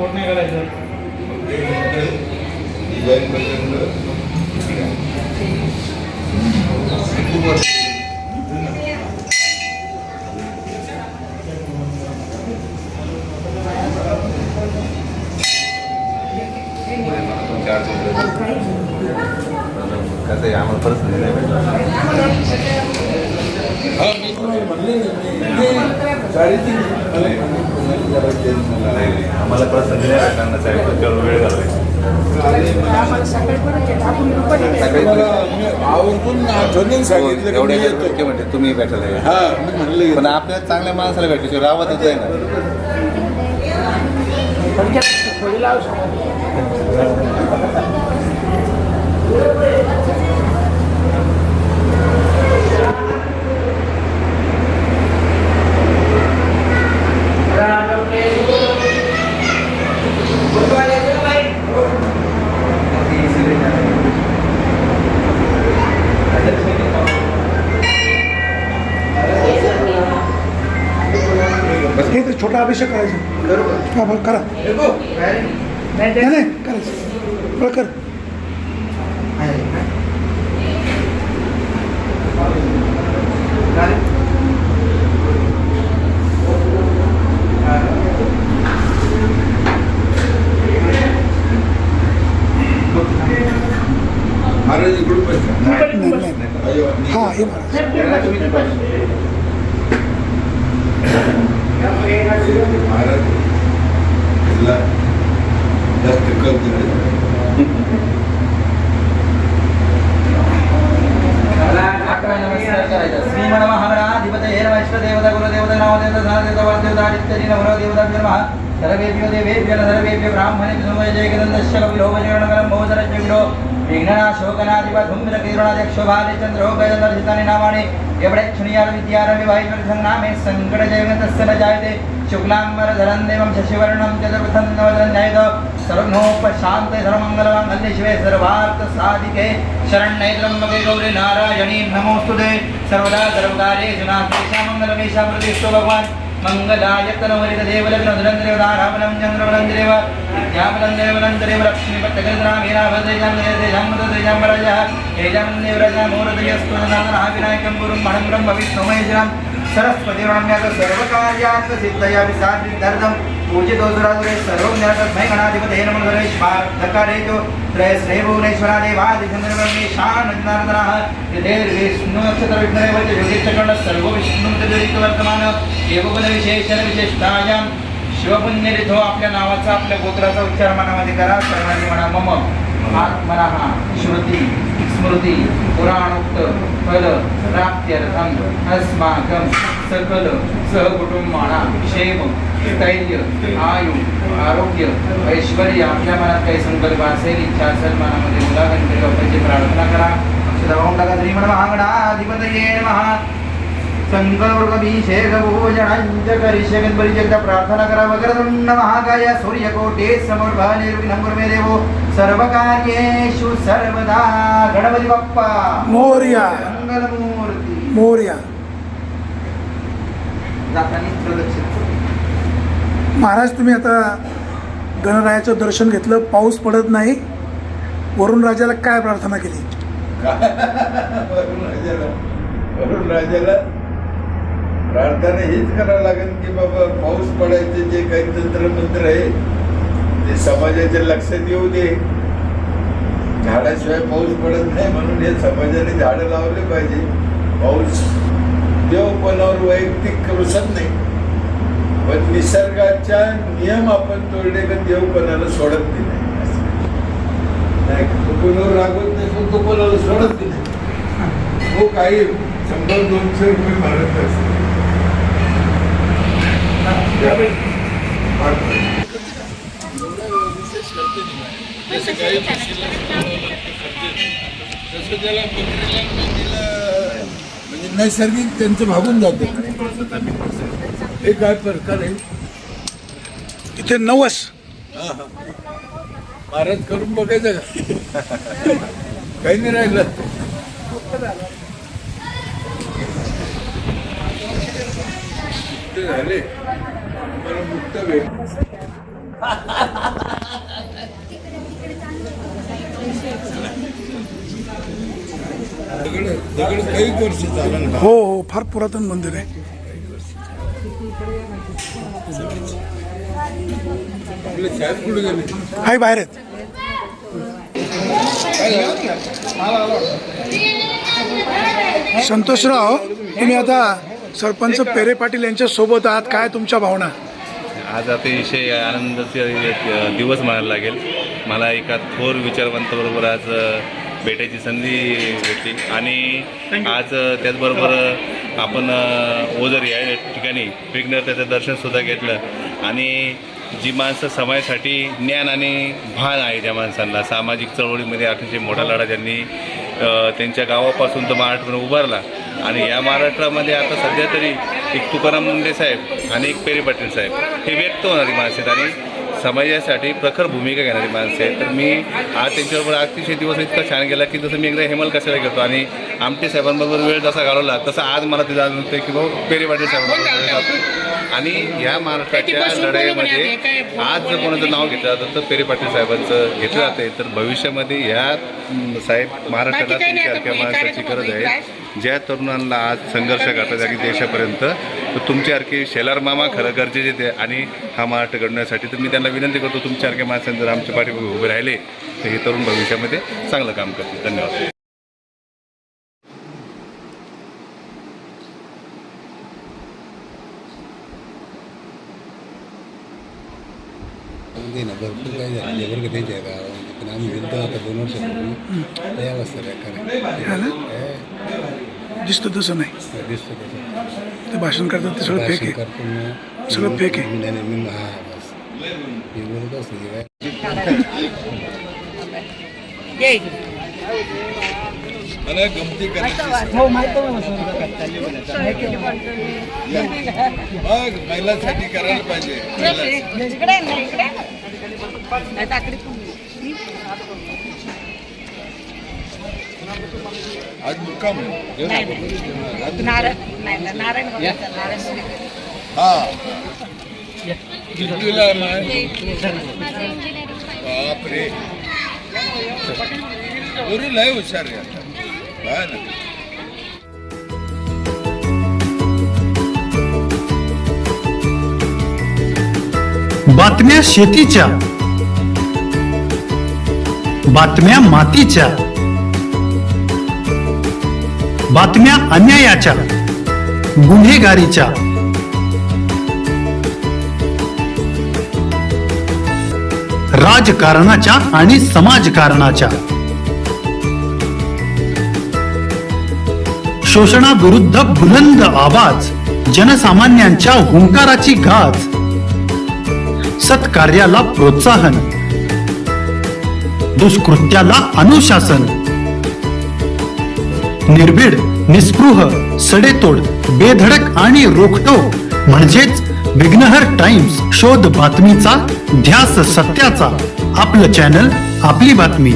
नाही करायचं कसं आहे आम्हाला परत नाही आम्हाला परत संधी नाही भेटणार साहेब त्याच्यावर वेळ घालवायचा एवढे म्हणते तुम्ही भेटायला पण आपल्याला चांगल्या माणसाला भेटल्याशिवाय रावतच आहे ना छोटा अभिषेक करायचा हा बरं करा नाही करायचं बरं कर हा हे जास्त कल श्रीमणमहागणाधिपतये नमः इष्टदेवता गुरुदेवता नामदेवता धनदेवता वरदेवता आदित्यजी नमो देवताभ्यो नमः सर्वेभ्यो देवेभ्यो सर्वेभ्यो ब्राह्मणेभ्यो नमः जयगदन्दस्य कपिलोभजगणगणं बहुधरज्ञो विघ्ननाशोकनाधिपधूम्रकीर्णाध्यक्षो भालचन्द्रो गजदर्शितानि नामानि यवडेक्षणीयारविद्यारविवाहितसंनामे सङ्कटजयगतस्य न जायते शुक्लाम्बरधरं देवं शशिवर्णं चतुर्थं नवदनं ध्यायेत सर्वघ्नोपशान्ते सर्वमङ्गलमाङ्गल्ये शिवे सर्वार्थसाधिके शरण्ये त्र्यम्बके गौरी नारायणी नमोस्तुते सर्वदा सर्वकार्येषु नास्तेषां मङ्गलमेषां प्रतिष्ठो भगवान् मंगलायतनवरितदेवलग्नधुरन्देवदारावलं चन्द्रवलञ्जरेव विद्यावलञ्जरेवलञ्जरेव लक्ष्मीपत्तगजरामेनाभद्रेजां विनायकं गुरुं मणं ब्रह्मविष्णुमहेश्वरं सरस्वतीर्णम्यात सर्वकार्यात् सिद्धया विसाद्विदर्दं पूजितो सुरासुरे सर्वज्ञातस्मै गणाधिपतये नमो धकारेजो त्रयस्रे भुवनेश्वरादेवादिचन्द्रब्रह्मेशानन्दनारदनः हृदयर्विष्णुनक्षत्रविघ्नरेव च योगेशकर्णः सर्वविष्णुं विशेषायां शिवपुण्यरिथो आपल्या नावाचा आपल्या गोत्राचा उच्चार मनामध्ये करा सर्वांनी म्हणा मम आत्मनः श्रुती स्मृती पुराणोक्त फल प्राप्त्यर्थम अस्माकं सकल सहकुटुंबाणां क्षेम स्थैर्य आयु आरोग्य ऐश्वर्य आपल्या मनात काही संकल्प असेल इच्छा असेल मनामध्ये मुला गणपती बाप्पाची प्रार्थना करा श्रीमन्महागणाधिपतये नमः संकल्पभिषेकभोजनांचकरिष्यगणपतीची प्रार्थना करा वक्रतुंड महाकाय सूर्यकोटे समर्भा निर्विघ्नं कुरु मे देवो सर्वकार्येषु सर्वदा गणपती बाप्पा मोरया मंगलमूर्ती मोरया जाताना प्रदक्षिण महाराज तुम्ही आता गणरायाचं दर्शन घेतलं पाऊस पडत नाही वरुण राजाला काय प्रार्थना केली वरुण राजाला प्रार्थना हीच करावं लागेल की बाबा पाऊस पडायचे जे काही तंत्रमंत्र आहे ते समाजाच्या लक्षात येऊ दे झाडाशिवाय पाऊस पडत नाही म्हणून हे समाजाने झाडं लावले पाहिजे पाऊस देवपणावर वैयक्तिक रुसत नाही पण निसर्गाच्या नियम आपण तोडले का देव कोणाला सोडत नाही कोणावर रागवत नाही पण तो कोणाला सोडत नाही तो काही 100-200 रुपये मारत असते म्हणजे नैसर्गिक त्यांचं भागून जाते हे काय प्रकार आहे इथे नवस महाराज करून बघायचं का काही नाही राहिलं मुक्त झाले मला मुक्त भेट दगड काही वर्ष झाला ना हो हो फार पुरातन मंदिर आहे. आपले साहेब कुठे गेले हाय बाहेर आहेत. संतोषराव, तुम्ही आता सरपंच पेरे पाटील यांच्या सोबत आहात, काय तुमच्या भावना? आज अतिशय आनंदाचे दिवस म्हणायला लागेल. मला एका थोर विचारवंताबरोबर आज भेटायची संधी भेटली आणि आज त्याचबरोबर आपण ओझर या ठिकाणी विघ्नहर्त्याचं त्याचं दर्शनसुद्धा घेतलं. आणि जी माणसं समाजासाठी ज्ञान आणि भान आहे, त्या माणसांना सामाजिक चळवळीमध्ये अतिशय मोठा लढा त्यांनी त्यांच्या गावापासून तर महाराष्ट्रामध्ये उभारला. आणि या महाराष्ट्रामध्ये आता सध्या तरी एक तुकाराम मुंडे साहेब आणि एक पेरे पाटील साहेब हे व्यक्त होणारी माणसं आहेत आणि समाजासाठी प्रखर भूमिका घेणारी माणसं आहेत. तर मी आज त्यांच्याबरोबर अतिशय दिवस इतका छान गेला की जसं मी एकदा हेमल कशाला घेतो आणि आमटे साहेबांबरोबर वेळ जसा घालवला तसा आज मला ते जाणून होतं की बाबा पेरे पाटील साहेबांबरोबर वेळ घालतो. आणि ह्या महाराष्ट्राच्या लढाईमध्ये आज जर कोणाचं नाव घेतलं जातं तर पेरे पाटील साहेबांचं घेतलं जाते. तर भविष्यामध्ये ह्या साहेब महाराष्ट्राला तुमच्यासारख्या माणसाची गरज आहे. ज्या तरुणांना आज संघर्ष करतात आणि देशापर्यंत, तर तुमच्यासारखे शेलार मामा खरं गरजेचे ते आणि हा महाराष्ट्र घडवण्यासाठी. तर मी त्यांना विनंती करतो, तुमच्यासारख्या माणसांनी जर आमच्या पाठीमागे उभे राहिले तर हे तरुण भविष्यामध्ये चांगलं काम करतील. धन्यवाद. ना भरपूर काही झालं जबर त्यांच्या गावामध्ये, पण आम्ही गेलो आता 2 वर्षापूर्वी त्या अवस्था दिसतं तसं नाही, दिसतो तसं ते भाषण करतात ते सगळं फेक आहे, करतो सगळं फेक आहे. मी हा बस हे बोलत असतो की काय मला गमती करायची मग महिलांसाठी करायला पाहिजे. आज मुक्काम हा कितीला बापरे बरोबर लय हुशार आहे आता ना. बातम्या शेतीच्या, बातम्या मातीच्या, बातम्या अन्यायाच्या, गुन्हेगारीच्या, राजकारणाच्या आणि समाजकारणाच्या, शोषणाविरुद्ध बुलंद आवाज, जनसामान्यांच्या हुंकाराची गाज, सत्कार्याला प्रोत्साहन, दुष्कृत्याला अनुशासन, निर्भीड, निस्पृह, सडेतोड, बेधडक आणि रोखटोक म्हणजेच विघ्नहर टाइम्स. शोध बातमीचा, ध्यास सत्याचा. आपलं चॅनल, आपली बातमी.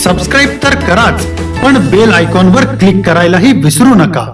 सबस्क्राईब तर कराच, पण बेल आयकॉनवर क्लिक करायलाही विसरू नका.